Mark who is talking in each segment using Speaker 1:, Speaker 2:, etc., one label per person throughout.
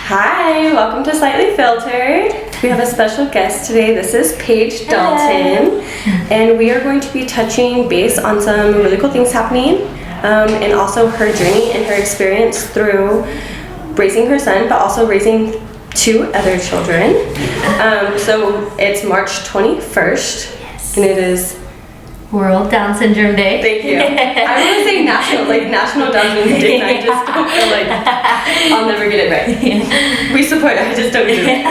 Speaker 1: Hi, welcome to Slightly Filtered. We have a special guest today. This is Paige Dalton, and we are going to be touching base on some really cool things happening, and also her journey and her experience through raising her son, but also raising two other children. So it's March 21st, and it is
Speaker 2: World Down Syndrome Day.
Speaker 1: Thank you. I want to say National Down Syndrome Day, and I just don't feel like I'll never get it right. We support it, I just don't do it.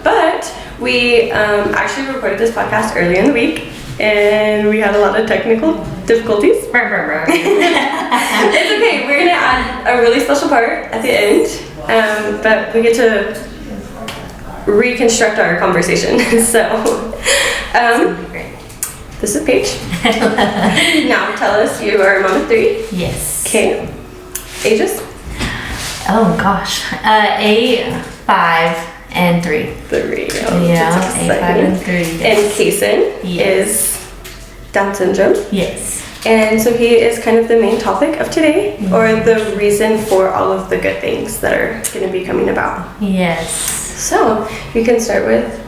Speaker 1: But we actually recorded this podcast earlier in the week, and we had a lot of technical difficulties. It's okay, we're going to add a really special part at the end, but we get to reconstruct our conversation. This is Paige. Now tell us, you are a mom of three.
Speaker 2: Yes.
Speaker 1: Okay. Ages?
Speaker 2: Oh gosh. 8, 5, and 3.
Speaker 1: 3. Oh,
Speaker 2: yeah, 8, 5, and 3. Yes.
Speaker 1: And Kason is Down syndrome.
Speaker 2: Yes.
Speaker 1: And so he is kind of the main topic of today, or the reason for all of the good things that are going to be coming about.
Speaker 2: Yes.
Speaker 1: So you can start with.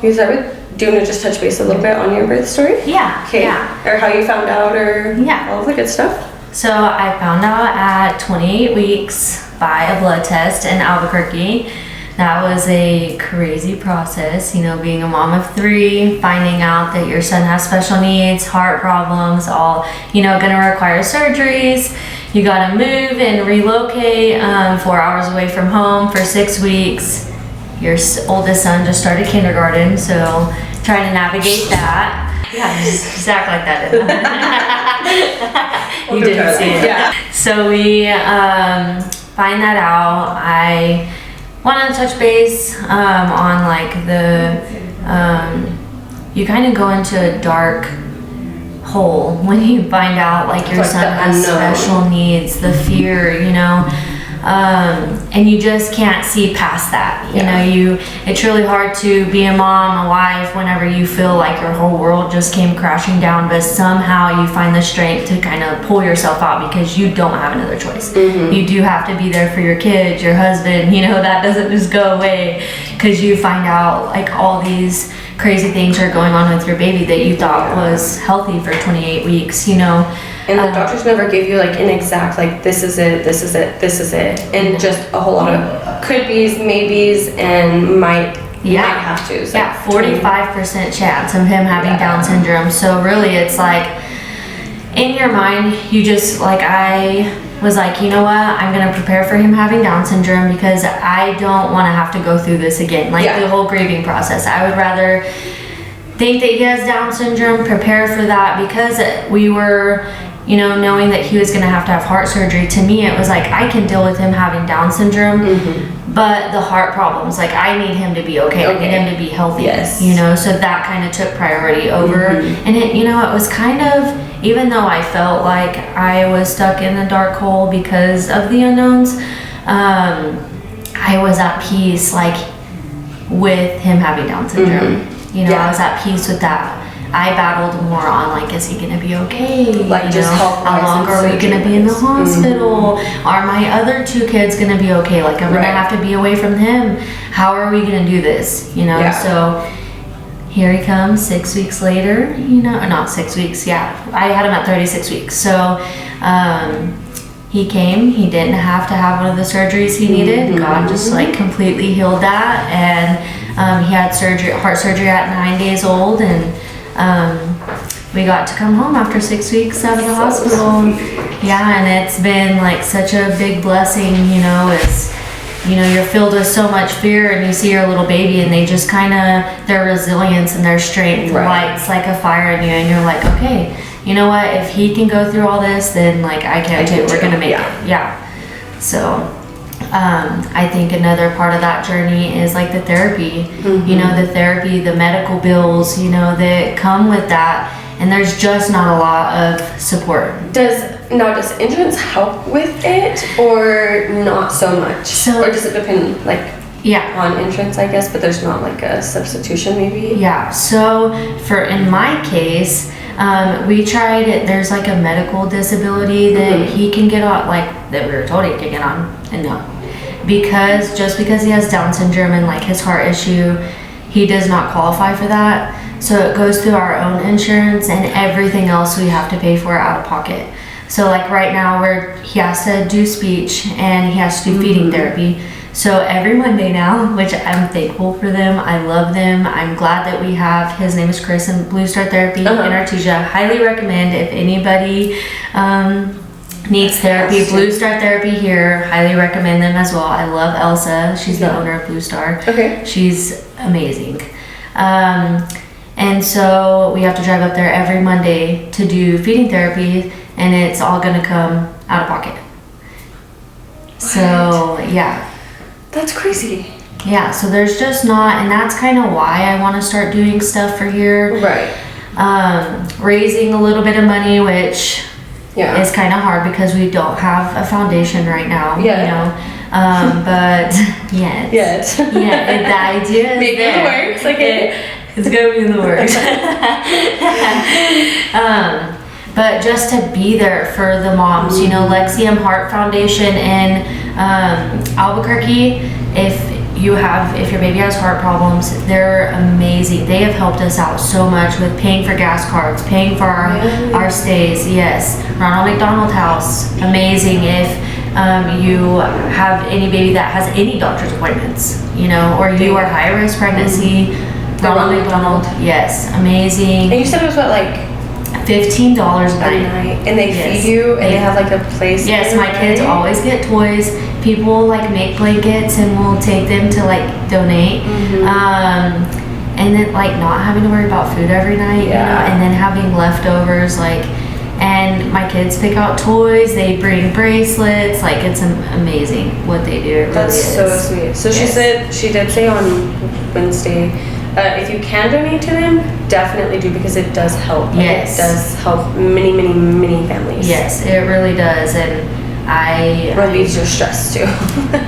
Speaker 1: Do you want to just touch base a little bit on your birth story?
Speaker 2: Yeah.
Speaker 1: Okay.
Speaker 2: Yeah.
Speaker 1: Or how you found out, or all of the good stuff?
Speaker 2: So I found out at 28 weeks by a blood test in Albuquerque. That was a crazy process, being a mom of 3, finding out that your son has special needs, heart problems, all, gonna require surgeries. You gotta move and relocate 4 hours away from home for 6 weeks. Your oldest son just started kindergarten, so trying to navigate that. Yeah, just act like that. You didn't see it.
Speaker 1: Yeah.
Speaker 2: So we find that out. I wanted to touch base on you kind of go into a dark hole when you find out your son has special needs, the fear, and you just can't see past that. It's really hard to be a mom, a wife, whenever you feel like your whole world just came crashing down, but somehow you find the strength to kind of pull yourself out because you don't have another choice. You do have to be there for your kids, your husband, that doesn't just go away because you find out all these crazy things are going on with your baby that you thought was healthy for 28 weeks,
Speaker 1: And the doctors never give you an exact this is it, and just a whole lot of could be's, maybes, and might have to.
Speaker 2: 45% chance of him having Down syndrome. So really, it's in your mind, you just I was you know what, I'm gonna prepare for him having Down syndrome because I don't want to have to go through this again. The whole grieving process. I would rather think that he has Down syndrome, prepare for that, because we were. Knowing that he was going to have heart surgery, to me it was I can deal with him having Down syndrome, but the heart problems, I need him to be okay. I need him to be healthy.
Speaker 1: Yes.
Speaker 2: So that kind of took priority over. And it was kind of, even though I felt like I was stuck in the dark hole because of the unknowns, I was at peace with him having Down syndrome. I was at peace with that. I battled more on is he gonna be okay? How long are we gonna be in the hospital? Are my other 2 kids gonna be okay? I'm gonna have to be away from him. How are we gonna do this? So here he comes 6 weeks later. Not 6 weeks. Yeah, I had him at 36 weeks. So he came. He didn't have to have one of the surgeries he needed. God just completely healed that, and he had heart surgery at 9 days old, and we got to come home after 6 weeks out of the hospital. Yeah, and it's been such a big blessing, as you're filled with so much fear, and you see your little baby, and they just their resilience and their strength lights like a fire in you, and you're okay, you know what, if he can go through all this, then I can too. We're gonna make it. Yeah. So I think another part of that journey is the therapy, the therapy, the medical bills, that come with that, and there's just not a lot of support.
Speaker 1: Does insurance help with it, or not so much? Or does it depend on insurance, I guess, but there's not a substitution maybe?
Speaker 2: Yeah, so in my case, We tried it. There's like a medical disability that he can get on, like that we were told he could get on. No. Because just because he has Down syndrome and like his heart issue, he does not qualify for that. So it goes through our own insurance, and everything else we have to pay for out of pocket. So like right now he has to do speech and he has to do feeding therapy. So every Monday now, which I'm thankful for them, I love them. I'm glad that we have, his name is Chris in Blue Star Therapy in Artesia. Highly recommend if anybody needs therapy. Blue Star Therapy here, highly recommend them as well. I love Elsa. She's the owner of Blue Star.
Speaker 1: Okay.
Speaker 2: She's amazing. And so we have to drive up there every Monday to do feeding therapy, and it's all gonna come out of pocket. What? So yeah.
Speaker 1: That's crazy.
Speaker 2: Yeah, so there's just not, and that's kind of why I want to start doing stuff for here.
Speaker 1: Right.
Speaker 2: Raising a little bit of money, which is kind of hard because we don't have a foundation right now.
Speaker 1: Yeah.
Speaker 2: You know, but yeah, the idea is
Speaker 1: maybe in the works. Okay.
Speaker 2: It's gonna be in the works. But just to be there for the moms, you know, Lexium Heart Foundation in Albuquerque, if your baby has heart problems, they're amazing. They have helped us out so much with paying for gas cards, paying for our stays. Yes, Ronald McDonald House, amazing. If you have any baby that has any doctor's appointments, you know, or you are high risk pregnancy, Ronald McDonald, yes, amazing.
Speaker 1: And you said it was what, like
Speaker 2: $15 a night.
Speaker 1: And they feed you, and they have like a place.
Speaker 2: Yes, my kids always get toys. People like make blankets, and we'll take them to like donate. And then like not having to worry about food every night, you know, and then having leftovers, like, and my kids pick out toys, they bring bracelets, like it's amazing what they do. It really
Speaker 1: That's
Speaker 2: is.
Speaker 1: so sweet. So she did say on Wednesday, if you can donate to them, definitely do, because it does help.
Speaker 2: Yes.
Speaker 1: It does help many, many, many families.
Speaker 2: Yes, it really does. And
Speaker 1: relieves your stress too.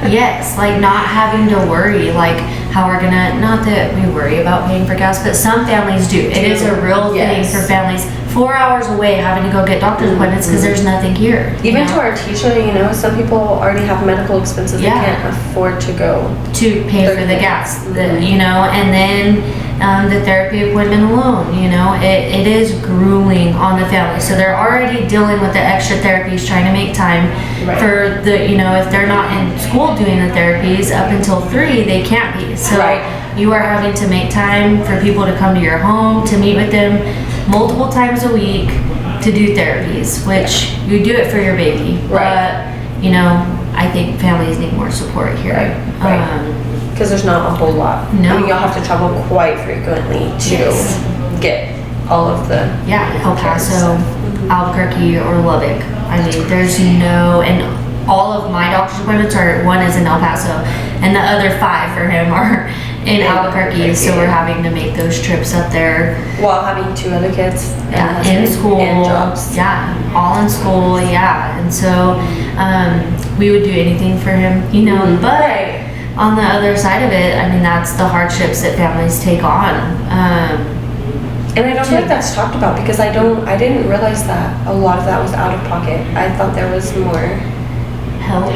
Speaker 2: Yes, like not having to worry, like how we're gonna, not that we worry about paying for gas, but some families do. It is a real thing for families 4 hours away having to go get doctor's appointments because there's nothing here.
Speaker 1: Even to our teacher, you know, some people already have medical expenses they can't afford to go
Speaker 2: to pay for the gas, you know, and then the therapy appointment alone, you know, it is grueling on the family. So they're already dealing with the extra therapies, trying to make time for the, you know, if they're not in school doing the therapies up until 3, they can't be. So you are having to make time for people to come to your home, to meet with them multiple times a week to do therapies, which you do it for your baby. But, you know, I think families need more support here.
Speaker 1: Because there's not a whole lot.
Speaker 2: No.
Speaker 1: I mean, y'all have to travel quite frequently to get all of the
Speaker 2: El Paso, Albuquerque, or Lubbock. I mean, there's no, and all of my doctor's appointments one is in El Paso, and the other 5 for him are in Albuquerque. So we're having to make those trips up there
Speaker 1: while having 2 other kids
Speaker 2: in school
Speaker 1: and jobs.
Speaker 2: All in school. And so we would do anything for him, you know. But on the other side of it, I mean, that's the hardships that families take on.
Speaker 1: And I don't feel like that's talked about, because I didn't realize that a lot of that was out of pocket. I thought there was more help.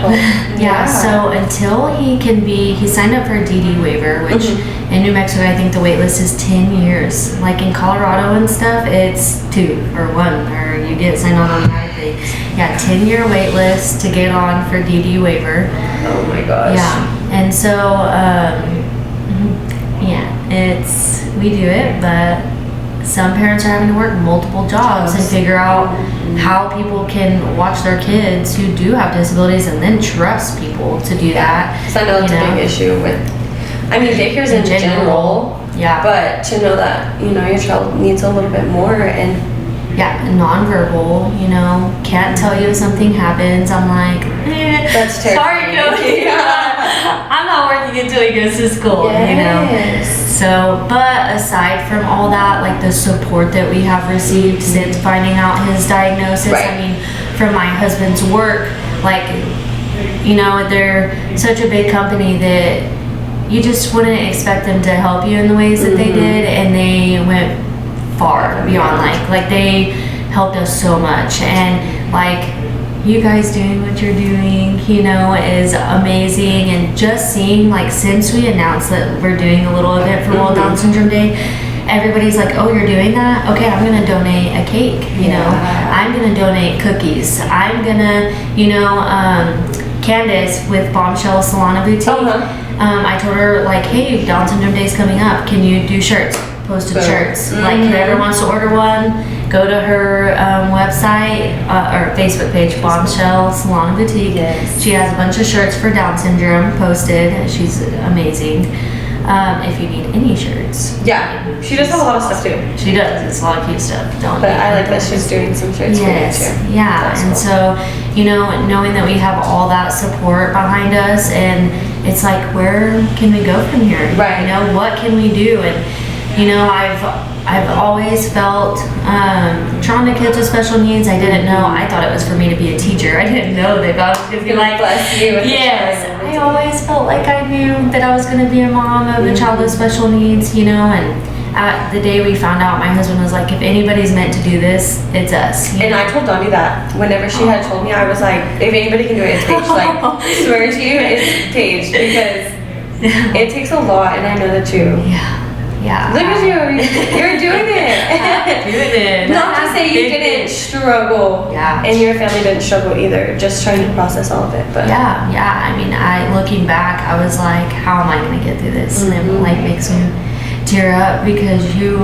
Speaker 2: So until he signed up for a DD waiver, which in New Mexico, I think the wait list is 10 years. Like in Colorado and stuff, it's 2 or 1, or you get signed on automatically. 10-year wait list to get on for DD waiver.
Speaker 1: Oh my gosh.
Speaker 2: And so, we do it, but some parents are having to work multiple jobs and figure out how people can watch their kids who do have disabilities, and then trust people to do that.
Speaker 1: Because I know it's a big issue with, I mean, daycares in general. But to know that, you know, your child needs a little bit more, and
Speaker 2: nonverbal, you know, can't tell you if something happens. I'm like,
Speaker 1: that's terrifying.
Speaker 2: Sorry, Cookie. I'm not working until he goes to school, you know. So, but aside from all that, like the support that we have received since finding out his diagnosis, I mean, from my husband's work, like, you know, they're such a big company that you just wouldn't expect them to help you in the ways that they did, and they went far beyond, like they helped us so much. And like you guys doing what you're doing, you know, is amazing. And just seeing, like, since we announced that we're doing a little event for World Down Syndrome Day, everybody's like, oh, you're doing that? Okay, I'm gonna donate a cake, you know, I'm gonna donate cookies, I'm gonna, you know, Candace with Bombshell Salon and Boutique, I told her, like, hey, Down Syndrome Day's coming up, can you do shirts? Posted shirts. Like, whoever wants to order one, go to her website or Facebook page, Bombshell Salon and Boutique.
Speaker 1: Yes.
Speaker 2: She has a bunch of shirts for Down syndrome posted. She's amazing. If you need any shirts.
Speaker 1: Yeah, she does have a lot of stuff too.
Speaker 2: She does. It's a lot of cute stuff.
Speaker 1: But I like that she's doing some shirts for you too.
Speaker 2: Yeah, and so, you know, knowing that we have all that support behind us, and it's like, where can we go from here?
Speaker 1: Right.
Speaker 2: You know, what can we do? And you know, I've always felt drawn to kids with special needs. I didn't know. I thought it was for me to be a teacher. I didn't know that God was going to be like,
Speaker 1: bless you with
Speaker 2: yes. I always felt like I knew that I was going to be a mom of a child with special needs, you know. And at the day we found out, my husband was like, if anybody's meant to do this, it's us.
Speaker 1: And I told Donnie that whenever she had told me, I was like, if anybody can do it, it's Paige. Like, swear to you, it's Paige, because it takes a lot, and I know that too.
Speaker 2: Yeah.
Speaker 1: Look at you, you're doing it.
Speaker 2: Doing it.
Speaker 1: Not to say you didn't struggle, and your family didn't struggle either, just trying to process all of it. But
Speaker 2: yeah. I mean, looking back, I was like, how am I going to get through this? And it like makes me tear up, because you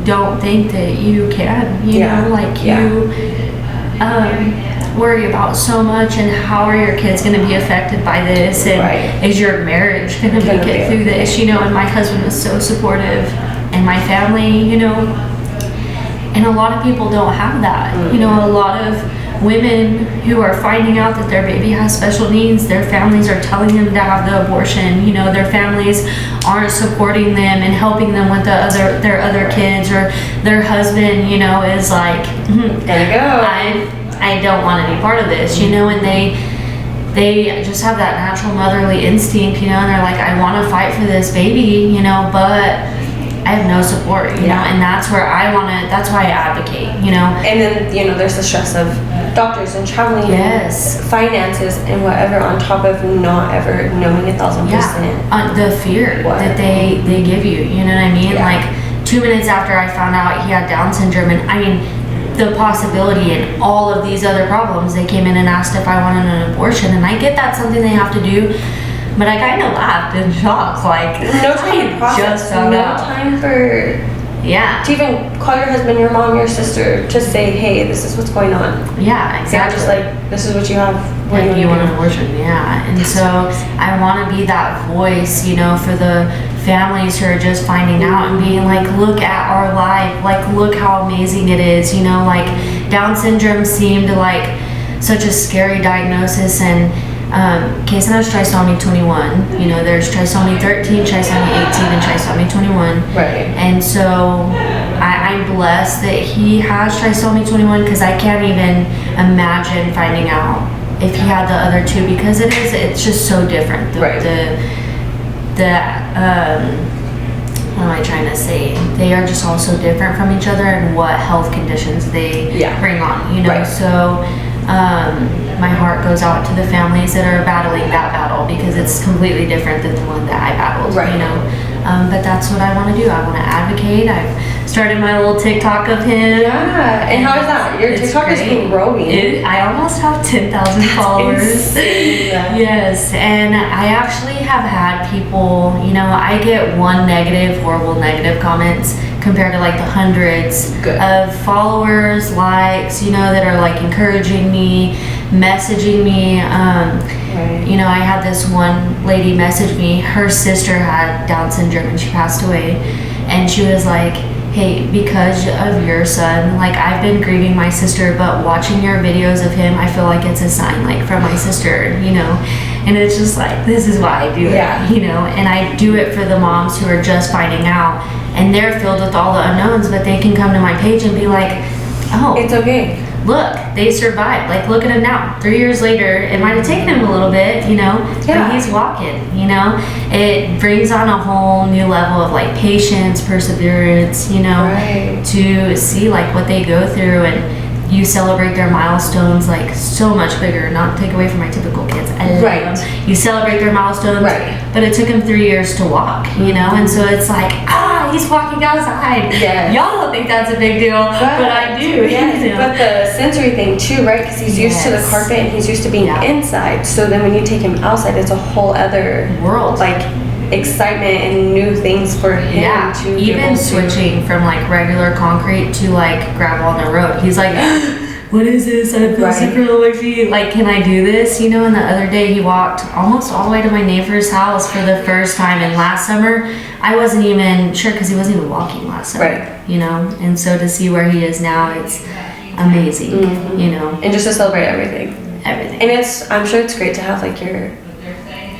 Speaker 2: don't think that you can, you know, like you worry about so much, and how are your kids going to be affected by this, and is your marriage going to make it through this, you know. And my husband was so supportive, and my family, you know, and a lot of people don't have that. You know, a lot of women who are finding out that their baby has special needs, their families are telling them to have the abortion, you know, their families aren't supporting them and helping them with their other kids, or their husband, you know, is like,
Speaker 1: gotta go.
Speaker 2: I don't want to be part of this, you know. And they just have that natural motherly instinct, you know, and they're like, I want to fight for this baby, you know, but I have no support, you know. And that's where that's why I advocate, you know.
Speaker 1: And then, you know, there's the stress of doctors and traveling, finances and whatever, on top of not ever knowing 1,000%.
Speaker 2: The fear that they give you, you know what I mean? Like 2 minutes after I found out he had Down syndrome, and I mean, the possibility and all of these other problems, they came in and asked if I wanted an abortion. And I get that's something they have to do, but I kind of laughed in shock, like,
Speaker 1: no time to process, no time for to even call your husband, your mom, your sister, to say, hey, this is what's going on.
Speaker 2: Yeah, exactly.
Speaker 1: Just like, this is what you have.
Speaker 2: Like, you want an abortion, and so I want to be that voice, you know, for the families who are just finding out and being like, look at our life, like, look how amazing it is, you know. Like, Down syndrome seemed like such a scary diagnosis, and Case has trisomy 21, you know, there's trisomy 13, trisomy 18, and trisomy 21.
Speaker 1: Right.
Speaker 2: And so I'm blessed that he has trisomy 21, because I can't even imagine finding out if he had the other two, because it's just so different. What am I trying to say? They are just all so different from each other, and what health conditions they bring on, you know. So my heart goes out to the families that are battling that battle, because it's completely different than the one that I battled, you know. But that's what I want to do. I want to advocate. I've started my little TikTok of him.
Speaker 1: Yeah, and how is that? Your TikTok is growing.
Speaker 2: I almost have 10,000 followers. Yes, and I actually have had people, you know, I get one horrible negative comments compared to like the hundreds of followers, likes, you know, that are like encouraging me, messaging me. You know, I had this one lady message me. Her sister had Down syndrome and she passed away, and she was like, hey, because of your son, like, I've been grieving my sister, but watching your videos of him, I feel like it's a sign, like, from my sister, you know. And it's just like, this is why I do it, you know. And I do it for the moms who are just finding out, and they're filled with all the unknowns, but they can come to my page and be like, oh,
Speaker 1: it's okay.
Speaker 2: Look, they survived. Like, look at him now. 3 years later, it might have taken him a little bit, you know, but he's walking, you know. It brings on a whole new level of, like, patience, perseverance, you know, to see, like, what they go through. And you celebrate their milestones like so much bigger. Not to take away from my typical kids. I love them. You celebrate their milestones, but it took him 3 years to walk, you know, and so it's like, he's walking outside. Y'all don't think that's a big deal, but I do.
Speaker 1: But the sensory thing too, right? Because he's used to the carpet and he's used to being inside. So then when you take him outside, it's a whole other
Speaker 2: world,
Speaker 1: like excitement and new things for him to
Speaker 2: even switching from like regular concrete to like gravel on the road. He's like, what is this? I feel super on my feet. Like, can I do this? You know, and the other day he walked almost all the way to my neighbor's house for the first time. And last summer, I wasn't even sure because he wasn't even walking last summer. You know, and so to see where he is now, it's amazing. You know,
Speaker 1: and just to celebrate everything. And I'm sure it's great to have like your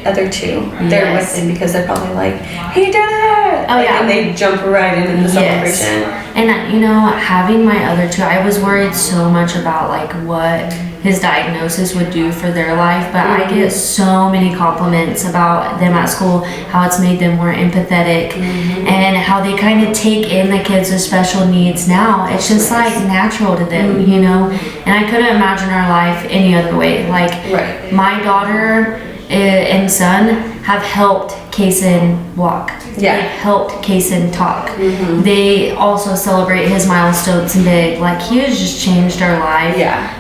Speaker 1: other two there with him because they're probably like, he did it! And they jump right into the celebration.
Speaker 2: And you know, having my other two, I was worried so much about like what his diagnosis would do for their life, but I get so many compliments about them at school, how it's made them more empathetic and how they kind of take in the kids with special needs now. It's just like natural to them, you know, and I couldn't imagine our life any other way. Like my daughter and son have helped Kason walk. They've helped Kason talk. They also celebrate his milestones big. Like, he has just changed our life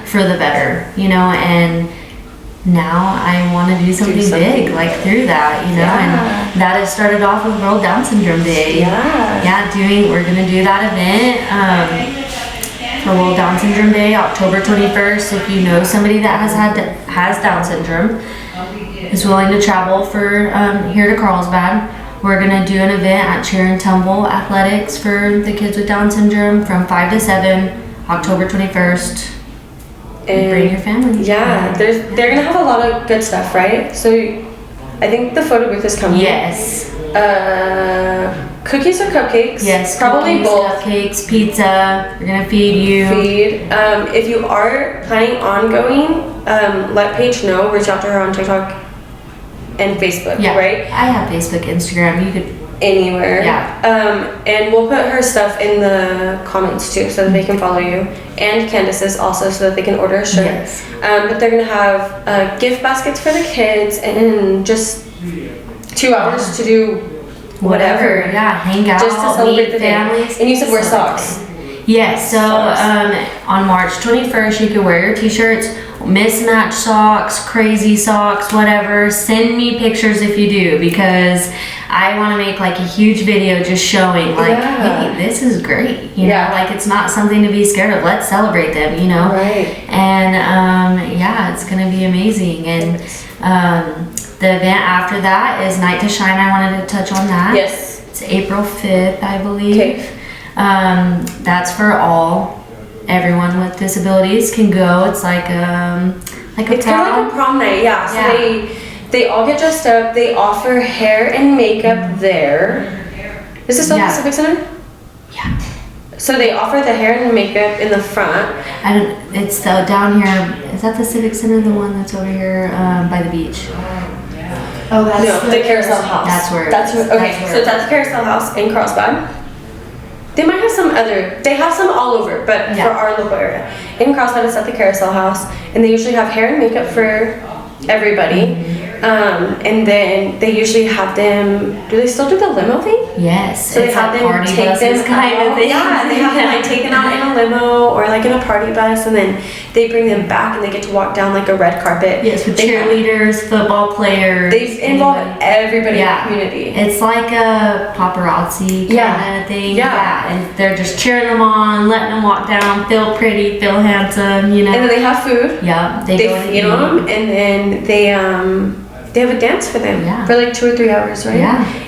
Speaker 2: for the better, you know, and now I want to do something big, like through that, you know, and that has started off with World Down Syndrome Day. We're gonna do that event for World Down Syndrome Day, October 21st. If you know somebody that has Down syndrome, is willing to travel for here to Carlsbad, we're gonna do an event at Cheer and Tumble Athletics for the kids with Down syndrome from 5 to 7, October 21st. And bring your family.
Speaker 1: They're gonna have a lot of good stuff, right? So I think the photo booth is coming. Cookies or cupcakes?
Speaker 2: Yes,
Speaker 1: probably
Speaker 2: cookies,
Speaker 1: both.
Speaker 2: Cupcakes, pizza. We're gonna feed you.
Speaker 1: If you are planning on going, let Paige know. Reach out to her on TikTok and Facebook, right?
Speaker 2: I have Facebook, Instagram. You could
Speaker 1: anywhere. And we'll put her stuff in the comments too, so that they can follow you, and Candace's also, so that they can order a shirt. But they're gonna have gift baskets for the kids and just 2 hours to do whatever.
Speaker 2: Hang out,
Speaker 1: just to celebrate the
Speaker 2: families.
Speaker 1: And you said wear socks.
Speaker 2: Yes, so on March 21st, you can wear your t-shirts, mismatched socks, crazy socks, whatever. Send me pictures if you do, because I want to make like a huge video just showing like, hey, this is great. You know, like it's not something to be scared of. Let's celebrate them, you know? And it's going to be amazing. And the event after that is Night to Shine. I wanted to touch on that. It's April 5th, I believe. That's for everyone with disabilities can go. It's like
Speaker 1: it's kind of like a prom night, So they all get dressed up. They offer hair and makeup there. Is this still the Civic Center? So they offer the hair and makeup in the front.
Speaker 2: It's down here. Is that the Civic Center, the one that's over here by the beach?
Speaker 1: Oh, that's the Carousel House.
Speaker 2: That's where.
Speaker 1: So that's the Carousel House in Carlsbad. They might have some other. They have some all over, but for our local area, in Carlsbad, it's at the Carousel House, and they usually have hair and makeup for everybody. And then they usually have them. Do they still do the limo thing?
Speaker 2: Yes.
Speaker 1: So they have them take them
Speaker 2: kind of thing.
Speaker 1: Yeah, they have them like taken out in a limo or like in a party bus, and then they bring them back and they get to walk down like a red carpet.
Speaker 2: Yes, with cheerleaders, football players.
Speaker 1: They involve everybody in the community.
Speaker 2: It's like a paparazzi kind of thing. And they're just cheering them on, letting them walk down, feel pretty, feel handsome, you know.
Speaker 1: And then they have food.
Speaker 2: They
Speaker 1: feed them, and then they have a dance for them for like 2 or 3 hours, right?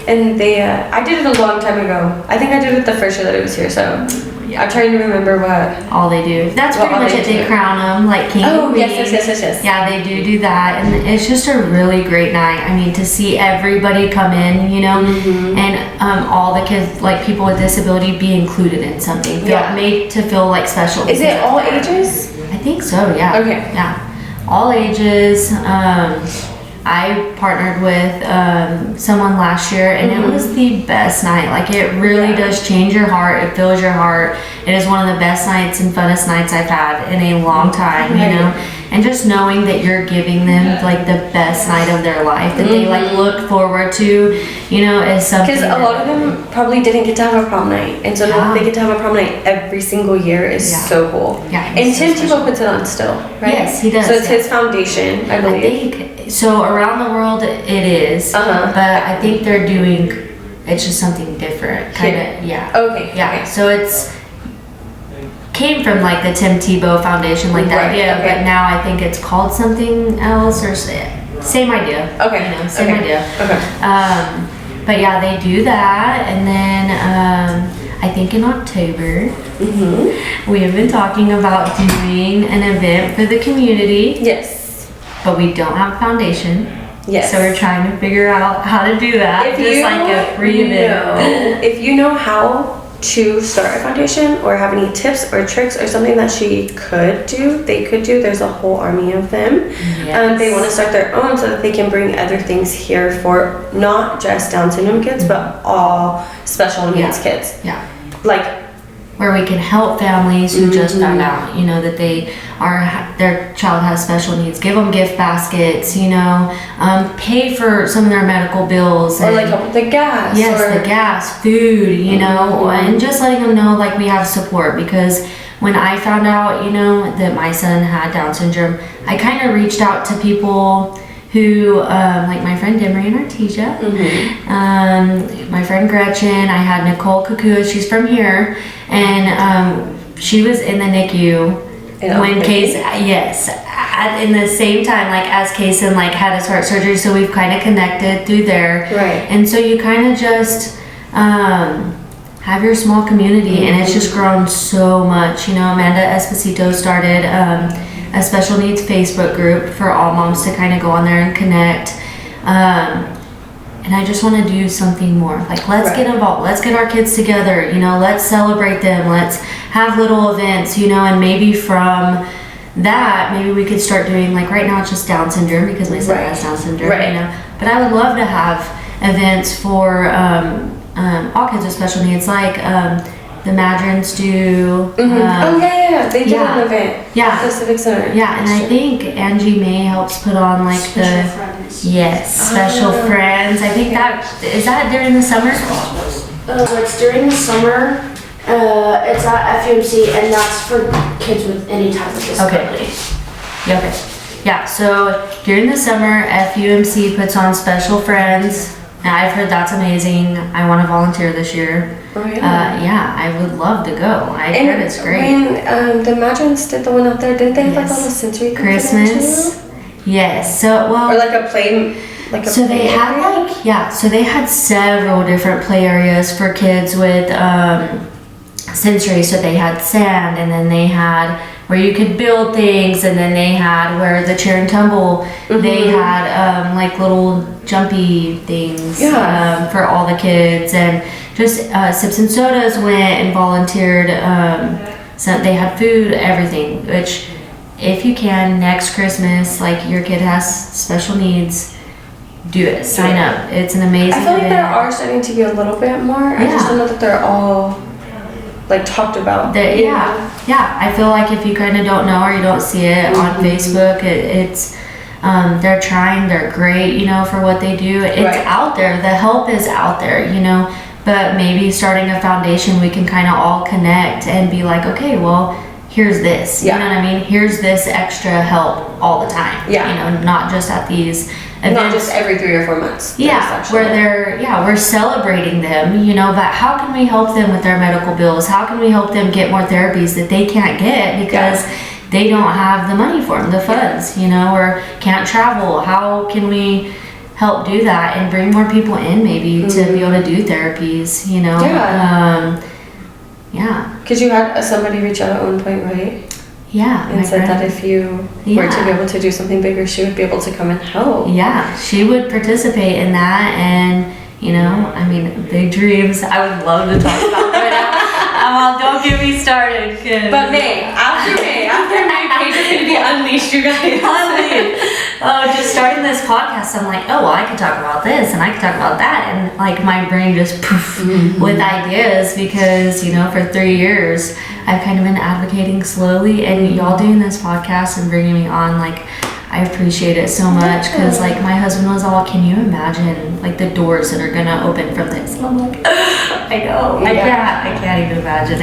Speaker 1: And they, I did it a long time ago. I think I did it the first year that it was here, so I'm trying to remember what
Speaker 2: all they do. That's pretty much it. They crown them like king and queen.
Speaker 1: Yes.
Speaker 2: Yeah, they do that, and it's just a really great night. I mean, to see everybody come in, you know, and all the kids, like people with disability, be included in something. Made to feel like special.
Speaker 1: Is it all ages?
Speaker 2: I think so. Yeah.
Speaker 1: Okay.
Speaker 2: Yeah, all ages. I partnered with someone last year, and it was the best night. Like, it really does change your heart. It fills your heart. It is one of the best nights and funnest nights I've had in a long time, you know. And just knowing that you're giving them like the best night of their life that they like look forward to, you know, is something.
Speaker 1: Because a lot of them probably didn't get to have a prom night, and so now they get to have a prom night every single year is so cool.
Speaker 2: Yeah,
Speaker 1: and Tim Tebow puts it on still, right?
Speaker 2: Yes, he does.
Speaker 1: So it's his foundation, I believe.
Speaker 2: I think so. Around the world, it is, but I think they're doing. It's just something different, kind of. Yeah.
Speaker 1: Okay.
Speaker 2: Yeah.
Speaker 1: Okay.
Speaker 2: So it's came from like the Tim Tebow Foundation, like the idea, but now I think it's called something else or same idea.
Speaker 1: Okay.
Speaker 2: You know, same idea.
Speaker 1: Okay.
Speaker 2: But yeah, they do that, and then I think in October we have been talking about doing an event for the community.
Speaker 1: Yes.
Speaker 2: But we don't have a foundation.
Speaker 1: Yes.
Speaker 2: So we're trying to figure out how to do that.
Speaker 1: If
Speaker 2: just like a free event.
Speaker 1: If you know how to start a foundation or have any tips or tricks or something that she could do, they could do, there's a whole army of them. They want to start their own so that they can bring other things here for not just Down syndrome kids, but all special needs kids.
Speaker 2: Yeah.
Speaker 1: Like,
Speaker 2: where we can help families who just found out, you know, that their child has special needs. Give them gift baskets, you know, pay for some of their medical bills.
Speaker 1: Or like help with the gas.
Speaker 2: Yes, the gas, food, you know, and just letting them know like we have support. Because when I found out, you know, that my son had Down syndrome, I kind of reached out to people who, like my friend Demery and Artesia, my friend Gretchen, I had Nicole Kukua, she's from here, and she was in the NICU when Case, in the same time, like as Kason like had his heart surgery, so we've kind of connected through there.
Speaker 1: Right.
Speaker 2: And so you kind of just have your small community, and it's just grown so much. You know, Amanda Esposito started a special needs Facebook group for all moms to kind of go on there and connect. And I just want to do something more. Like, let's get involved. Let's get our kids together. You know, let's celebrate them. Let's have little events, you know, and maybe from that, maybe we could start doing, like right now it's just Down syndrome because my son has Down syndrome, you know. But I would love to have events for all kids with special needs, like the Madrons do.
Speaker 1: They do an event at the Civic Center.
Speaker 2: Yeah, and I think Angie May helps put on like
Speaker 3: Special Friends.
Speaker 2: Yes, Special Friends. I think is that during the summer?
Speaker 3: It's during the summer. It's at FUMC, and that's for kids with any type of disability.
Speaker 2: Yeah, so during the summer, FUMC puts on Special Friends. And I've heard that's amazing. I want to volunteer this year.
Speaker 1: Oh, yeah.
Speaker 2: Yeah, I would love to go. I heard it's great.
Speaker 1: When the Madrons did the one out there, didn't they have like all the sensory
Speaker 2: Christmas? Yes. So
Speaker 1: or like a play,
Speaker 2: so they had so they had several different play areas for kids with sensory. So they had sand, and then they had where you could build things, and then they had where the chair and tumble. They had like little jumpy things for all the kids, and just Sips and Sodas went and volunteered. So they had food, everything, which if you can next Christmas, like your kid has special needs, do it, sign up. It's an amazing
Speaker 1: I feel like
Speaker 2: event.
Speaker 1: there are starting to be a little bit more. I just don't know that they're all like talked about.
Speaker 2: I feel like if you kind of don't know or you don't see it on Facebook, it's they're trying, they're great, you know, for what they do. It's out there, the help is out there, you know, but maybe starting a foundation, we can kind of all connect and be like, okay, well, here's this, you know what I mean? Here's this extra help all the time, you know, not just at these events.
Speaker 1: Not just every 3 or 4 months.
Speaker 2: Where we're celebrating them, you know, but how can we help them with their medical bills? How can we help them get more therapies that they can't get because they don't have the money for them, the funds, you know, or can't travel? How can we help do that and bring more people in maybe to be able to do therapies, you know?
Speaker 1: Because you had somebody reach out at one point, right?
Speaker 2: Yeah.
Speaker 1: And said that if you were to be able to do something bigger, she would be able to come and help.
Speaker 2: Yeah, she would participate in that, and you know, I mean, big dreams. I would love to talk about right now. Don't get me started, kids.
Speaker 1: But after May, Paige is going to be unleashed, you guys.
Speaker 2: Unleashed. just starting this podcast, I'm like, oh, well, I could talk about this and I could talk about that. And like my brain just poof with ideas because, you know, for 3 years, I've kind of been advocating slowly, and y'all doing this podcast and bringing me on, like, I appreciate it so much because, like, my husband was all, can you imagine, like, the doors that are gonna open from this? And I'm like, I know.
Speaker 1: Yeah.
Speaker 2: I can't even imagine.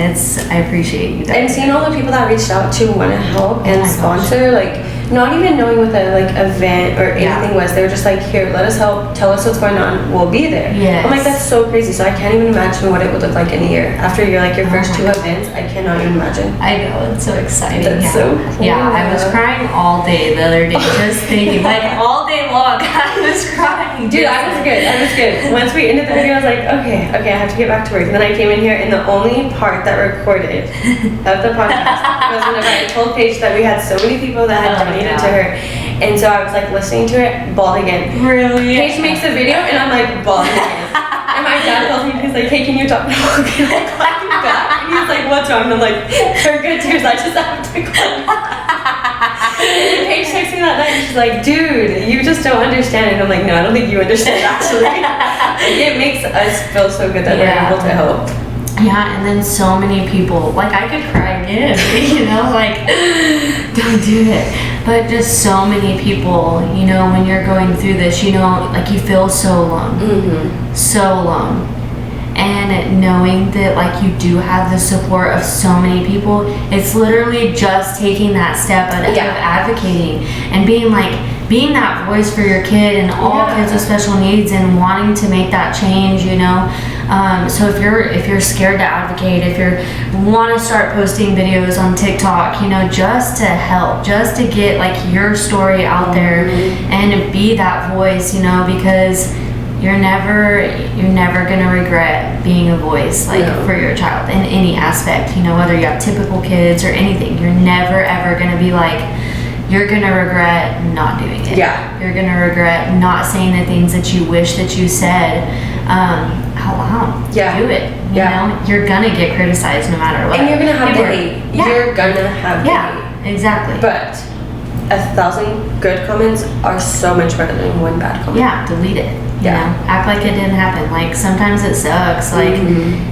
Speaker 2: I appreciate you guys.
Speaker 1: And seeing all the people that reached out to want to help and sponsor, like, not even knowing what the like event or anything was, they were just like, here, let us help, tell us what's going on, we'll be there.
Speaker 2: Yes.
Speaker 1: I'm like, that's so crazy. So I can't even imagine what it would look like in a year after your like your first 2 events. I cannot even imagine.
Speaker 2: I know, it's so exciting.
Speaker 1: That's so cool.
Speaker 2: Yeah, I was crying all day the other day just thinking, like, all day long I was crying.
Speaker 1: Dude, I was good. Once we ended the video, I was like, okay, I have to get back to work. And then I came in here, and the only part that recorded of the podcast was whenever I told Paige that we had so many people that had donated to her. And so I was like listening to it, bawling again.
Speaker 2: Really?
Speaker 1: Paige makes a video, and I'm like bawling again. And my dad calls me, he's like, hey, can you talk now? Can I call you back? And he's like, what's wrong? And I'm like, they're good tears, I just have to call you. And Paige texts me that night, and she's like, dude, you just don't understand. And I'm like, no, I don't think you understand, actually. Like, it makes us feel so good that we're able to help.
Speaker 2: Yeah, and then so many people, like, I could cry again, you know, like, don't do it. But just so many people, you know, when you're going through this, you know, like, you feel so alone. So alone. And knowing that, like, you do have the support of so many people, it's literally just taking that step of advocating and being that voice for your kid and all kids with special needs and wanting to make that change, you know. So if you're scared to advocate, if you want to start posting videos on TikTok, you know, just to help, just to get like your story out there and be that voice, you know, because you're never gonna regret being a voice like for your child in any aspect, you know, whether you have typical kids or anything. You're never ever gonna be like, you're gonna regret not doing it. You're gonna regret not saying the things that you wish that you said out loud. Do it. You know, you're gonna get criticized no matter what.
Speaker 1: And you're gonna have the hate. You're gonna have the hate.
Speaker 2: Exactly.
Speaker 1: But 1,000 good comments are so much better than 1 bad comment.
Speaker 2: Delete it. You know, act like it didn't happen. Like, sometimes it sucks, like,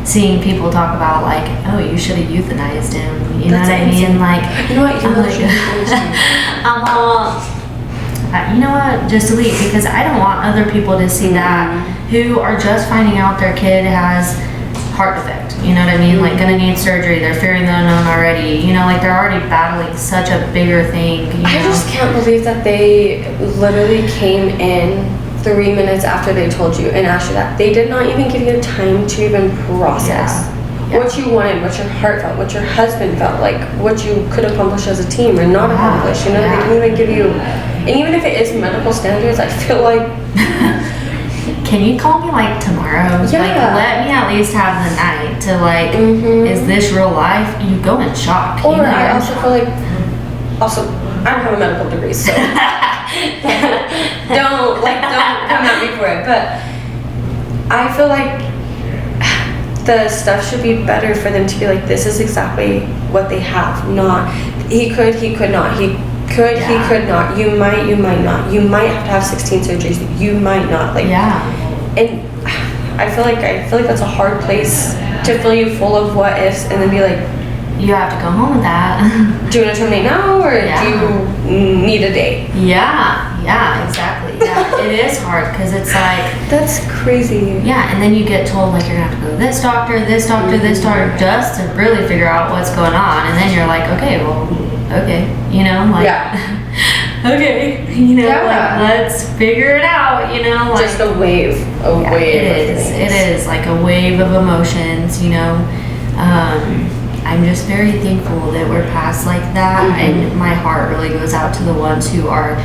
Speaker 2: seeing people talk about, like, oh, you should have euthanized him. You know what I mean? Like,
Speaker 1: you know what?
Speaker 2: you know what? Just delete, because I don't want other people to see that who are just finding out their kid has heart defect. You know what I mean? Like, gonna need surgery. They're fearing the unknown already. You know, like, they're already battling such a bigger thing. You know?
Speaker 1: I just can't believe that they literally came in 3 minutes after they told you and asked you that. They did not even give you time to even process what you wanted, what your heart felt, what your husband felt, like what you could accomplish as a team or not accomplish. You know, they didn't even give you, and even if it is medical standards, I feel like
Speaker 2: can you call me like tomorrow? Like, let me at least have the night to like, is this real life? You go in shock.
Speaker 1: Or I also feel like, I don't have a medical degree, so don't come at me for it. But I feel like the stuff should be better for them to be like, this is exactly what they have. Not he could not. He could not. You might not. You might have to have 16 surgeries. You might not. Like, and I feel like that's a hard place to fill you full of what ifs and then be like,
Speaker 2: you have to go home with that.
Speaker 1: Do you want to terminate now, or do you need a day?
Speaker 2: Exactly. It is hard because it's like,
Speaker 1: that's crazy.
Speaker 2: And then you get told like you're gonna have to go to this doctor, this doctor, this doctor, just to really figure out what's going on, and then you're like, okay, you know, like, okay, you know, like, let's figure it out, you know, like,
Speaker 1: just a wave.
Speaker 2: It is like a wave of emotions, you know. I'm just very thankful that we're past like that, and my heart really goes out to the ones who are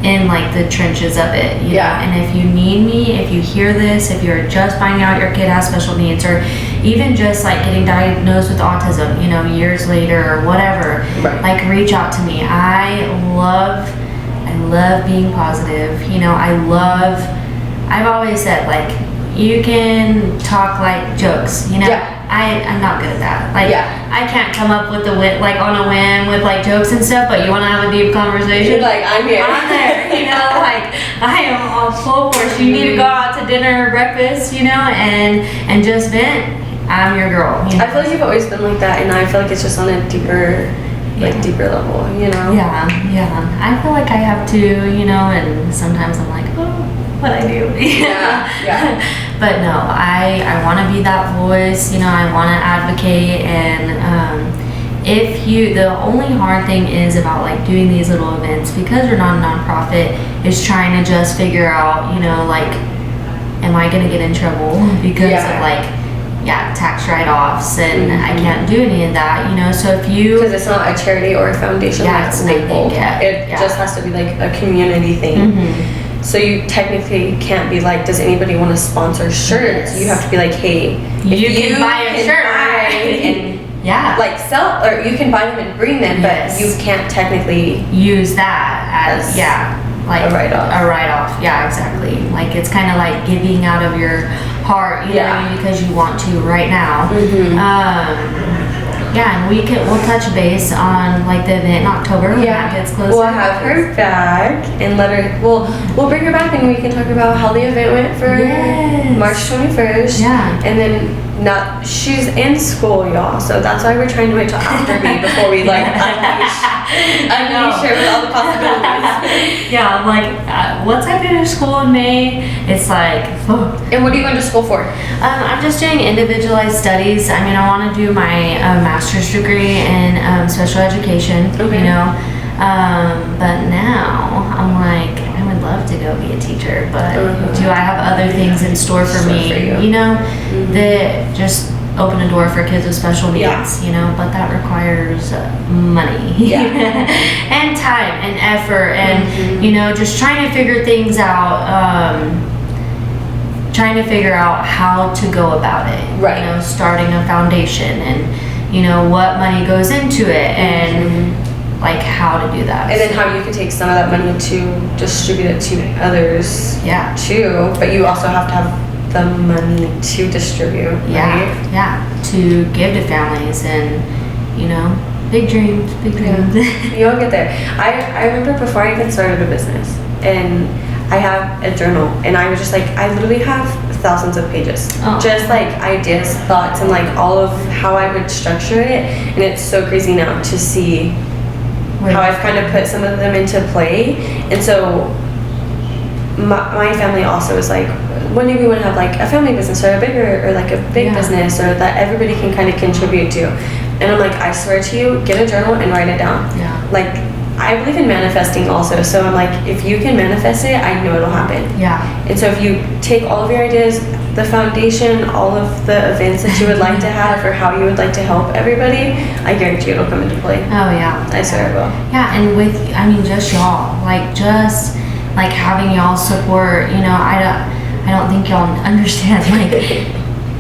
Speaker 2: in like the trenches of it, you know? And if you need me, if you hear this, if you're just finding out your kid has special needs, or even just like getting diagnosed with autism, you know, years later or whatever, like, reach out to me. I love being positive, you know. I've always said, like, you can talk like jokes, you know. I'm not good at that. Like,
Speaker 1: Yeah.
Speaker 2: I can't come up with on a whim with like jokes and stuff, but you want to have a deep conversation?
Speaker 1: You're like, I'm here.
Speaker 2: I'm there, you know, like, I am on full force. You need to go out to dinner or breakfast, you know, and just vent. I'm your girl. You know?
Speaker 1: I feel like you've always been like that, and I feel like it's just on a deeper level, you know?
Speaker 2: Yeah. I feel like I have to, you know, and sometimes I'm like, oh, what I do.
Speaker 1: Yeah.
Speaker 2: But no, I want to be that voice, you know, I want to advocate, and the only hard thing is about like doing these little events, because we're not a nonprofit, is trying to just figure out, you know, like, am I going to get in trouble because of like, tax write-offs, and I can't do any of that, you know, so if you...
Speaker 1: Because it's not a charity or a foundation that's labeled. It just has to be like a community thing. So you technically can't be like, does anybody want to sponsor shirts?
Speaker 2: Yes.
Speaker 1: You have to be like, hey,
Speaker 2: you can buy a shirt
Speaker 1: and like sell, or you can buy them and bring them, but you can't technically
Speaker 2: use that as like
Speaker 1: a write-off.
Speaker 2: A write-off, yeah, exactly. Like, it's kind of like giving out of your heart, you know, because you want to right now. And we'll touch base on like the event in October when that gets closer.
Speaker 1: We'll have her back and let her. We'll bring her back and we can talk about how the event went for March 21st.
Speaker 2: Yeah.
Speaker 1: And then she's in school, y'all. So that's why we're trying to wait till after me before we like unleash her with all the possibilities.
Speaker 2: Yeah, I'm like, once I finish school in May, it's like,
Speaker 1: And what are you going to school for?
Speaker 2: I'm just doing individualized studies. I mean, I want to do my master's degree in special education, you know. But now I'm like, I would love to go be a teacher, but do I have other things in store for me, you know, that just open a door for kids with special needs, you know, but that requires money and time and effort and, you know, just trying to figure things out, trying to figure out how to go about it, you know, starting a foundation and, you know, what money goes into it and like how to do that.
Speaker 1: And then how you can take some of that money to distribute it to others too, but you also have to have the money to distribute, right?
Speaker 2: To give to families and, you know, big dreams.
Speaker 1: You'll get there. I remember before I even started a business, and I have a journal, and I was just like, I literally have thousands of pages, just like ideas, thoughts, and like all of how I would structure it, and it's so crazy now to see how I've kind of put some of them into play. And so my family also is like, one day we want to have like a family business or a big business, or that everybody can kind of contribute to. And I'm like, I swear to you, get a journal and write it down. Like, I believe in manifesting also, so I'm like, if you can manifest it, I know it'll happen. And so if you take all of your ideas, the foundation, all of the events that you would like to have, or how you would like to help everybody, I guarantee it'll come into play. I swear it will.
Speaker 2: And just y'all, like having y'all support, you know, I don't think y'all understand, like,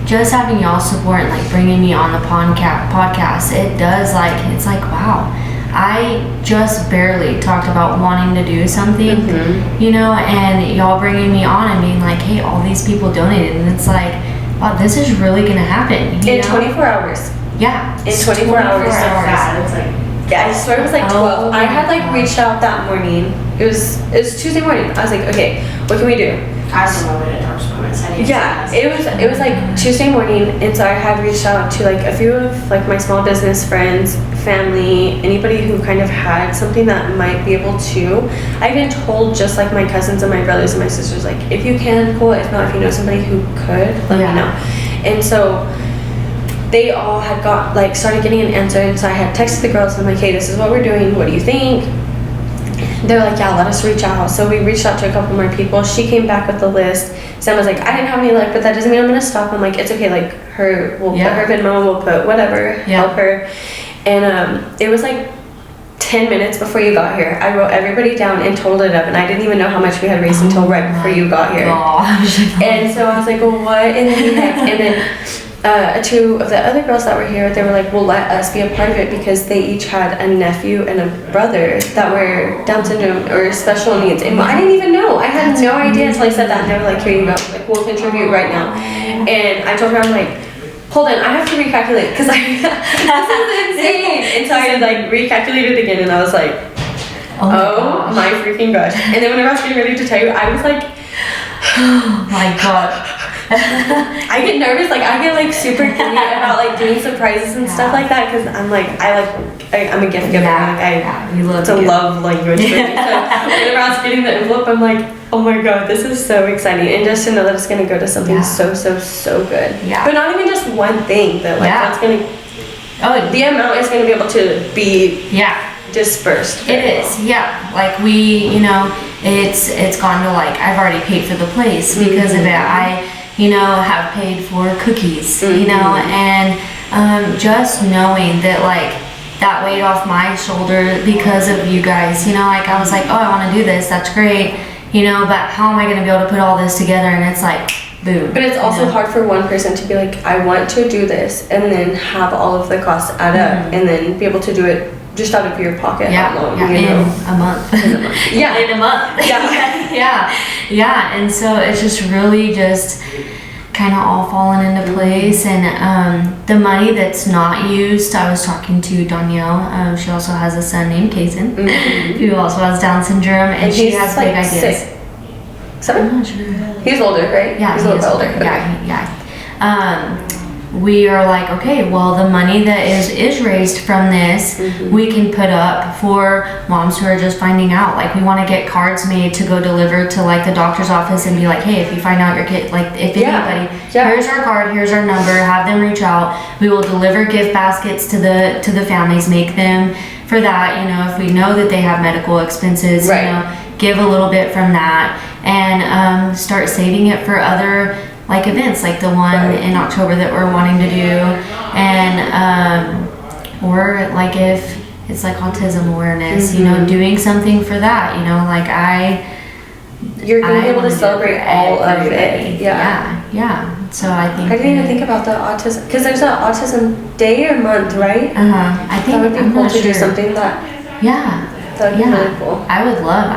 Speaker 2: just having y'all support and like bringing me on the podcast, it does, like, it's like, wow, I just barely talked about wanting to do something, you know, and y'all bringing me on and being like, hey, all these people donated, and it's like, wow, this is really gonna happen.
Speaker 1: In 24 hours.
Speaker 2: In
Speaker 1: 24 hours.
Speaker 3: It's like,
Speaker 1: I swear it was like 12. I had like reached out that morning. It was Tuesday morning. I was like, okay, what can we do?
Speaker 3: I was on my way to doctor's appointments.
Speaker 1: It was like Tuesday morning, and so I had reached out to like a few of like my small business friends, family, anybody who kind of had something that might be able to. I even told just like my cousins and my brothers and my sisters, like, if you can, cool. If not, if you know somebody who could, let me know. And so they all had started getting an answer, and so I had texted the girls and I'm like, hey, this is what we're doing, what do you think? They're like, yeah, let us reach out. So we reached out to a couple more people. She came back with the list. Sam was like, I didn't have any luck, but that doesn't mean I'm gonna stop. I'm like, it's okay, like we'll put her Venmo, we'll put whatever, help her. And it was like 10 minutes before you got here. I wrote everybody down and totaled it up, and I didn't even know how much we had raised until right before you got here. And so I was like, well, what in the heck? And then two of the other girls that were here, they were like, well, let us be a part of it, because they each had a nephew and a brother that were Down syndrome or special needs. And I didn't even know. I had no idea until I said that, and they were like, here you go. Like, we'll contribute right now. And I told her, I'm like, hold on, I have to recalculate because this is insane. And so I like recalculated again, and I was like, oh my freaking gosh. And then whenever I was getting ready to tell you, I was like,
Speaker 2: oh my god.
Speaker 1: I get nervous, like I get like super giddy about like doing surprises and stuff like that because I'm like I'm a gift giver.
Speaker 2: You love
Speaker 1: it's a love language for me. So whenever I was getting the envelope, I'm like, oh my god, this is so exciting, and just to know that it's gonna go to something so good. Yeah. But not even just one thing, but like that's gonna. The amount is gonna be able to be dispersed.
Speaker 2: It is, like we, it's gone to like I've already paid for the place because of it. I have paid for cookies, and just knowing that like that weight off my shoulder because of you guys, like I was like, oh, I want to do this, that's great, but how am I going to be able to put all this together? And it's like, boom.
Speaker 1: But it's also hard for one person to be like, I want to do this, and then have all of the costs add up, and then be able to do it just out of your pocket.
Speaker 2: In a month. In a month. And so it's just really just kind of all fallen into place. And the money that's not used, I was talking to Danielle. She also has a son named Kaysen, who also has Down syndrome, and she has big ideas.
Speaker 1: 7?
Speaker 2: I'm not sure.
Speaker 1: He's older, right?
Speaker 2: Yeah,
Speaker 1: he's a little older.
Speaker 2: Yeah. We are like, okay, well, the money that is raised from this, we can put up for moms who are just finding out. Like, we want to get cards made to go deliver to like the doctor's office and be like, hey, if you find out your kid, like if anybody, here's our card, here's our number, have them reach out. We will deliver gift baskets to the families, make them for that. If we know that they have medical expenses, give a little bit from that, and start saving it for other like events, like the one in October that we're wanting to do, and or like if it's like autism awareness, doing something for that, like you're gonna be able to celebrate all of it. So I think
Speaker 1: I didn't even think about the autism, because there's an autism day or month, right?
Speaker 2: I think
Speaker 1: that would be cool to do something that that would be really cool.
Speaker 2: I would love,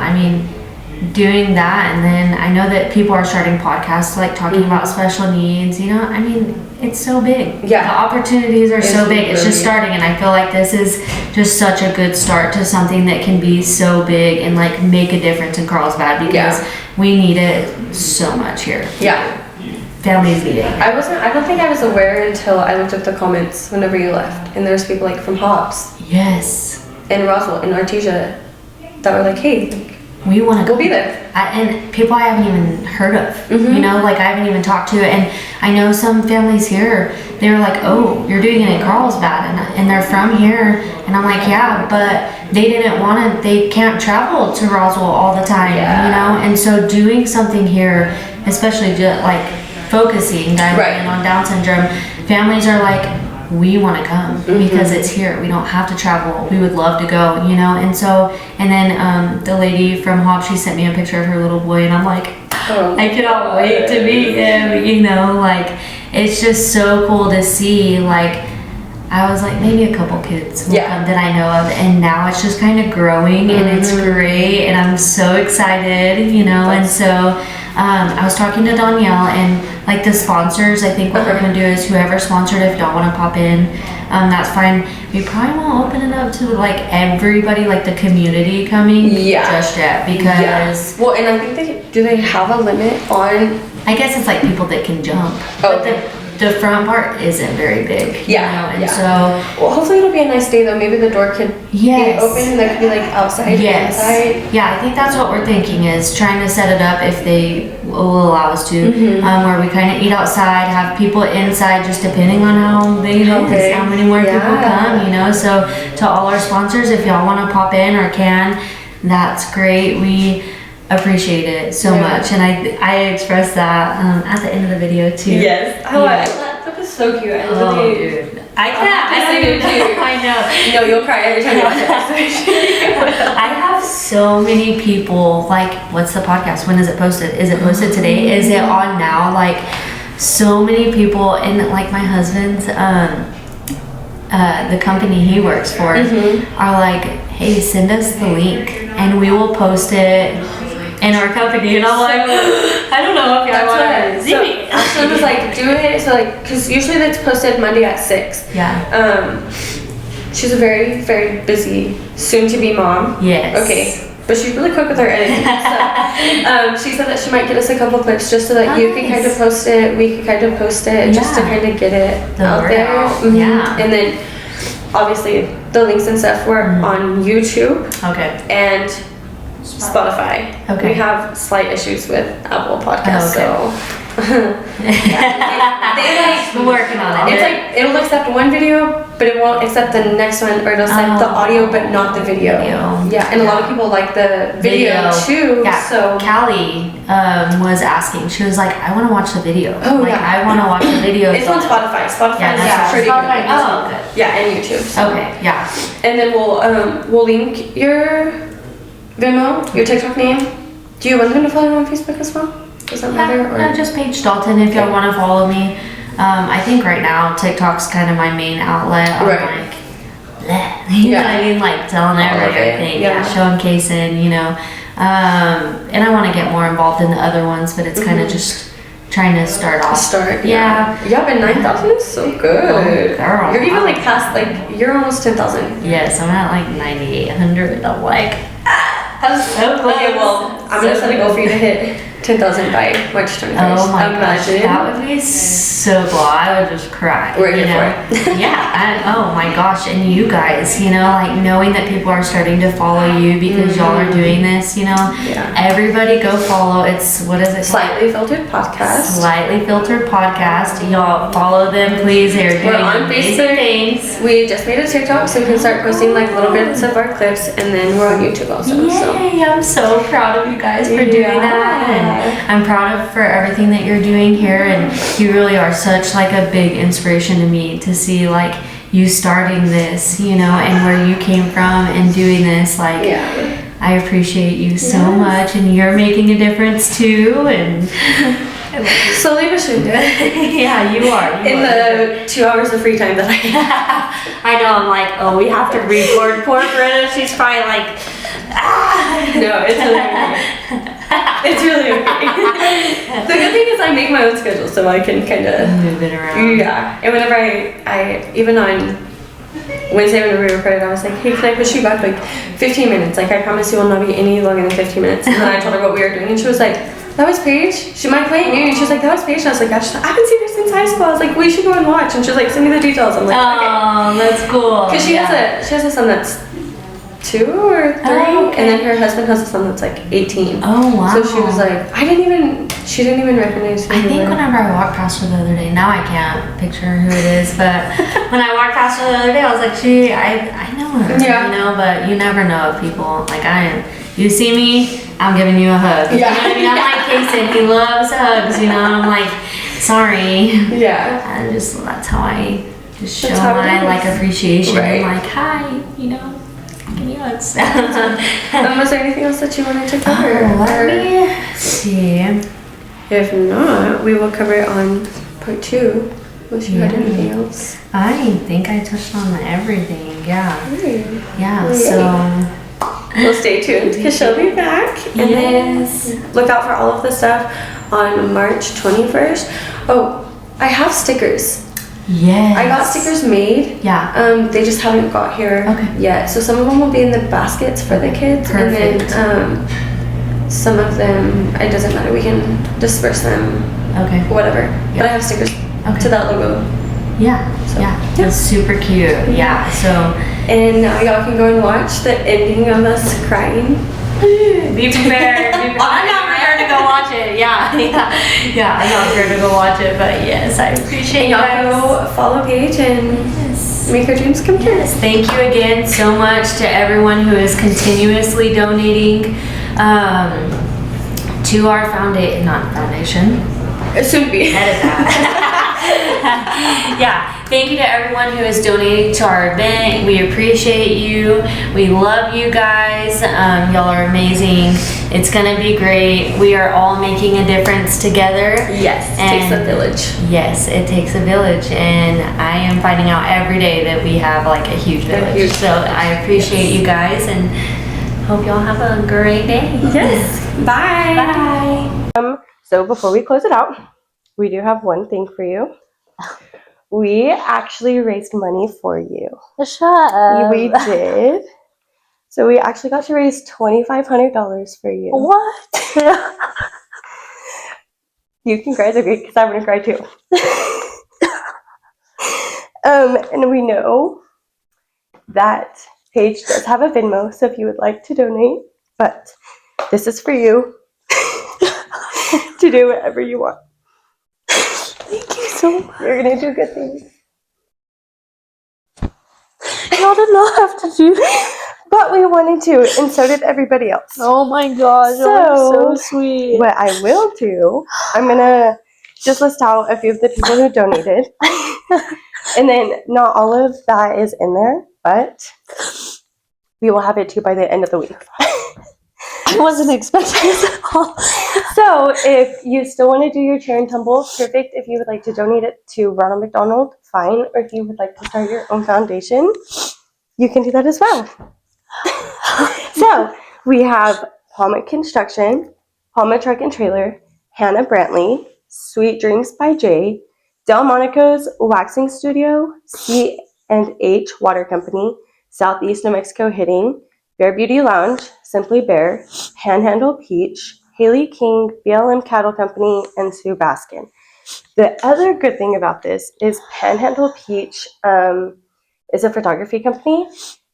Speaker 2: doing that. And then I know that people are starting podcasts like talking about special needs, it's so big. The opportunities are so big. It's just starting, and I feel like this is just such a good start to something that can be so big and like make a difference in Carlsbad, because we need it so much here. Families need it.
Speaker 1: I don't think I was aware until I looked at the comments whenever you left, and there's people like from Hobbs and Roswell and Artesia that were like, hey,
Speaker 2: we want to
Speaker 1: go be there.
Speaker 2: And people I haven't even heard of, like I haven't even talked to. And I know some families here, they were like, oh, you're doing it in Carlsbad, and they're from here. And I'm like, yeah, but they can't travel to Roswell all the time, And so doing something here, especially just like focusing directly on Down syndrome, families are like, we want to come because it's here. We don't have to travel. We would love to go, And so, and then the lady from Hobbs, she sent me a picture of her little boy, and I'm like, I cannot wait to meet him, like it's just so cool to see. Like, I was like, maybe a couple kids will come that I know of, and now it's just kind of growing, and it's great, and I'm so excited, and so I was talking to Danielle, and like the sponsors, I think what we're gonna do is whoever sponsored, if y'all want to pop in, that's fine. We probably won't open it up to like everybody, like the community coming just yet, because
Speaker 1: well, and I think they have a limit on,
Speaker 2: I guess it's like people that can jump, but the front part isn't very big, so
Speaker 1: well, hopefully it'll be a nice day though. Maybe the door could be open, and there could be like outside and inside.
Speaker 2: I think that's what we're thinking, is trying to set it up, if they will allow us to, where we kind of eat outside, have people inside, just depending on how big it is, how many more people come, so to all our sponsors, if y'all want to pop in or can, that's great. We appreciate it so much, and I expressed that at the end of the video too.
Speaker 1: That was so cute. I love you.
Speaker 2: I can't. I don't even know. I know.
Speaker 1: No, you'll cry every time you watch it.
Speaker 2: I have so many people like, what's the podcast? When is it posted? Is it posted today? Is it on now? Like, so many people, and like my husband's the company he works for are like, hey, send us the link and we will post it in our company. And I'm like, I don't know if y'all want to see me.
Speaker 1: So it was like, do it. So like, because usually that's posted Monday at 6.
Speaker 2: Yeah.
Speaker 1: She's a very, very busy, soon-to-be mom.
Speaker 2: Yes.
Speaker 1: Okay. But she's really quick with her editing. So she said that she might get us a couple clips just so that you can kind of post it, we can kind of post it, just to kind of get it out there.
Speaker 2: Mm-hmm. Yeah.
Speaker 1: And then obviously the links and stuff were on YouTube.
Speaker 2: Okay.
Speaker 1: And Spotify.
Speaker 2: Okay.
Speaker 1: We have slight issues with Apple Podcasts, so they like
Speaker 2: working on it.
Speaker 1: it's like it'll accept one video, but it won't accept the next one, or it'll accept the audio but not the video. Yeah, and a lot of people like the video too.
Speaker 2: Yeah.
Speaker 1: So
Speaker 2: Callie was asking. She was like, "I want to watch the video.
Speaker 1: Oh,
Speaker 2: like,
Speaker 1: yeah.
Speaker 2: I want to watch the video."
Speaker 1: it's on Spotify. Spotify is pretty
Speaker 3: Spotify
Speaker 1: good.
Speaker 2: Oh, good.
Speaker 1: Yeah, and YouTube. So.
Speaker 2: Okay. Yeah.
Speaker 1: And then we'll link your Venmo, your TikTok name. Do you want them to follow you on Facebook as well? Does that matter? Or?
Speaker 2: No, just Paige Dalton if y'all want to follow me. I think right now TikTok's kind of my main outlet. I'm like, bleh, you know what I mean? Like telling everything, showcasing, you know. And I want to get more involved in the other ones, but it's kind of just trying to start off. Yeah,
Speaker 1: but 9,000 is so good.
Speaker 2: Oh, girl.
Speaker 1: You're even like past, like, you're almost 10,000.
Speaker 2: Yes, I'm at like 9,800. I'm like, I'm so close.
Speaker 1: Okay, well, I'm gonna set a goal for you to hit 10,000 by March 21st.
Speaker 2: Oh my gosh,
Speaker 1: Imagine.
Speaker 2: that would be so cool. I would just cry.
Speaker 1: We're here for it.
Speaker 2: Yeah. Oh my gosh, and you guys, you know, like knowing that people are starting to follow you because y'all are doing this, you know.
Speaker 1: Yeah.
Speaker 2: Everybody go follow. It's what is it?
Speaker 1: Slightly Filtered Podcast.
Speaker 2: Slightly Filtered Podcast. Y'all follow them, please. They're doing
Speaker 1: We're on
Speaker 2: amazing
Speaker 1: Facebook.
Speaker 2: things.
Speaker 1: We just made a TikTok, so we can start posting like little bits of our clips, and then we're on YouTube also.
Speaker 2: Yay!
Speaker 1: So.
Speaker 2: I'm so proud of you guys for doing that, and I'm proud of for everything that you're doing here. And you really are such like a big inspiration to me to see like you starting this, you know, and where you came from and doing this. Like, I appreciate you so much, and you're making a difference too. And
Speaker 1: slowly but surely.
Speaker 2: Yeah, you are.
Speaker 1: In the 2 hours of free time that I have.
Speaker 2: I know. I'm like, oh, we have to record. Poor Britta. She's probably like.
Speaker 1: No, it's really okay. It's really okay. The good thing is I make my own schedule, so I can kind of
Speaker 2: move it around.
Speaker 1: Yeah, and whenever I even on Wednesday when we recorded, I was like, hey, can I push you back like 15 minutes? Like, I promise you will not be any longer than 15 minutes. And then I told her what we were doing, and she was like, that was Paige. She might play it new, and she was like, that was Paige. And I was like, gosh, I haven't seen her since high school. I was like, we should go and watch. And she was like, send me the details. I'm like,
Speaker 2: oh, that's cool.
Speaker 1: Because she has a son that's 2 or 3, and then her husband has a son that's like 18.
Speaker 2: Oh wow!
Speaker 1: So she was like, she didn't even recognize who
Speaker 2: I
Speaker 1: we
Speaker 2: think
Speaker 1: were.
Speaker 2: whenever I walked past her the other day, now I can't picture who it is, but when I walked past her the other day, I was like, I know her, you know, but you never know if people, like you see me, I'm giving you a hug. You know what I mean? I'm like Kason, he loves hugs, you know, I'm like, sorry.
Speaker 1: Yeah.
Speaker 2: That's how I just show my like appreciation. I'm like, hi, you know. Was
Speaker 1: there anything else that you wanted to cover?
Speaker 2: Let me see.
Speaker 1: If not, we will cover it on part 2. Unless you had anything else.
Speaker 2: I think I touched on everything. Yeah. Yeah. So.
Speaker 1: Well, stay tuned because she'll be back. And then look out for all of the stuff on March 21st. Oh, I have stickers.
Speaker 2: Yes.
Speaker 1: I got stickers made.
Speaker 2: Yeah.
Speaker 1: They just haven't got here yet. So some of them will be in the baskets for the kids.
Speaker 2: Perfect.
Speaker 1: And then some of them, it doesn't matter. We can disperse them.
Speaker 2: Okay.
Speaker 1: Whatever. But I have stickers to that logo.
Speaker 2: Yeah. So, that's super cute. Yeah. So.
Speaker 1: And now y'all can go and watch the ending of us crying.
Speaker 2: Be prepared. I'm not prepared to go watch it. Yeah. I'm not prepared to go watch it, but yes, I appreciate you guys.
Speaker 1: Y'all go follow Paige and make her dreams come true.
Speaker 2: Yes. Thank you again so much to everyone who is continuously donating to our foundation.
Speaker 1: It should be.
Speaker 2: Edit that. Yeah. Thank you to everyone who is donating to our event. We appreciate you. We love you guys. Y'all are amazing. It's gonna be great. We are all making a difference together.
Speaker 1: Yes, it takes a village.
Speaker 2: Yes, it takes a village, and I am finding out every day that we have like a huge village. So I appreciate you guys, and hope y'all have a great day.
Speaker 1: Yes. Bye.
Speaker 2: Bye.
Speaker 1: So before we close it out, we do have one thing for you. We actually raised money for you.
Speaker 2: Shut up.
Speaker 1: We did. So we actually got to raise $2,500 for you.
Speaker 2: What?
Speaker 1: You can cry, okay, because I'm gonna cry too. And we know that Paige does have a Venmo, so if you would like to donate, but this is for you to do whatever you want.
Speaker 2: Thank you so much.
Speaker 1: You're gonna do good things.
Speaker 2: Y'all did not have to do that.
Speaker 1: But we wanted to, and so did everybody else.
Speaker 2: Oh my gosh,
Speaker 1: So,
Speaker 2: you're so sweet.
Speaker 1: What I will do, I'm gonna just list out a few of the people who donated. And then not all of that is in there, but we will have it too by the end of the week.
Speaker 2: I wasn't expecting this at all.
Speaker 1: So if you still want to do your chair and tumble, perfect. If you would like to donate it to Ronald McDonald, fine. Or if you would like to start your own foundation, you can do that as well. So we have Palma Construction, Palma Truck and Trailer, Hannah Brantley, Sweet Dreams by Jay, Delmonico's Waxing Studio, C&H Water Company, Southeast New Mexico Hitting, Bear Beauty Lounge, Simply Bear, Panhandle Peach, Haley King, BLM Cattle Company, and Sue Baskin. The other good thing about this is Panhandle Peach is a photography company,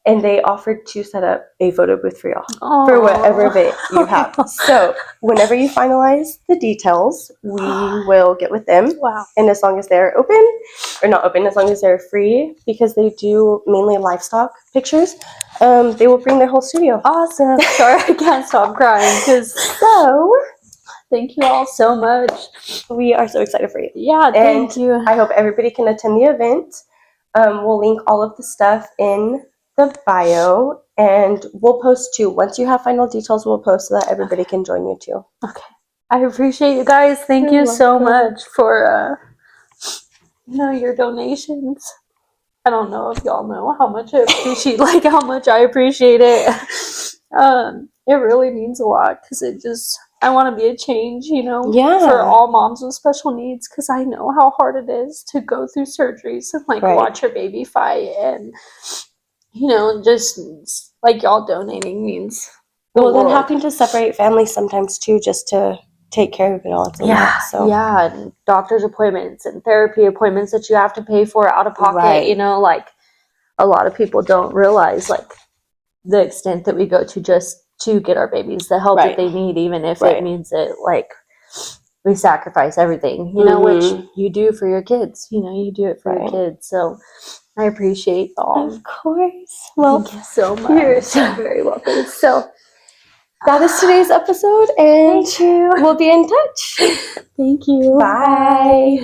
Speaker 1: and they offered to set up a photo booth for y'all for whatever event you have. So whenever you finalize the details, we will get with them.
Speaker 2: Wow.
Speaker 1: And as long as they're open, or not open, as long as they're free, because they do mainly livestock pictures, they will bring their whole studio.
Speaker 2: Awesome. Sorry, I can't stop crying because thank you all so much.
Speaker 1: We are so excited for you.
Speaker 2: Yeah, thank you.
Speaker 1: I hope everybody can attend the event. We'll link all of the stuff in the bio, and we'll post too. Once you have final details, we'll post so that everybody can join you too.
Speaker 2: Okay. I appreciate you guys. Thank you so much for your donations. I don't know if y'all know how much I appreciate how much I appreciate it. It really means a lot because I want to be a change, for all moms with special needs, because I know how hard it is to go through surgeries and watch your baby fight, and just y'all donating means the world.
Speaker 1: Then having to separate families sometimes too, just to take care of it all.
Speaker 2: And doctor's appointments and therapy appointments that you have to pay for out of pocket.
Speaker 1: Right.
Speaker 2: A lot of people don't realize the extent that we go to just to get our babies the help that they need, even if it means that we sacrifice everything, which you do for your kids. You do it for your kids. So I appreciate all.
Speaker 1: Of course. Well,
Speaker 2: thank you so much.
Speaker 1: You're so very welcome. So that is today's episode, and
Speaker 2: thank you.
Speaker 1: We'll be in touch.
Speaker 2: Thank you.
Speaker 1: Bye.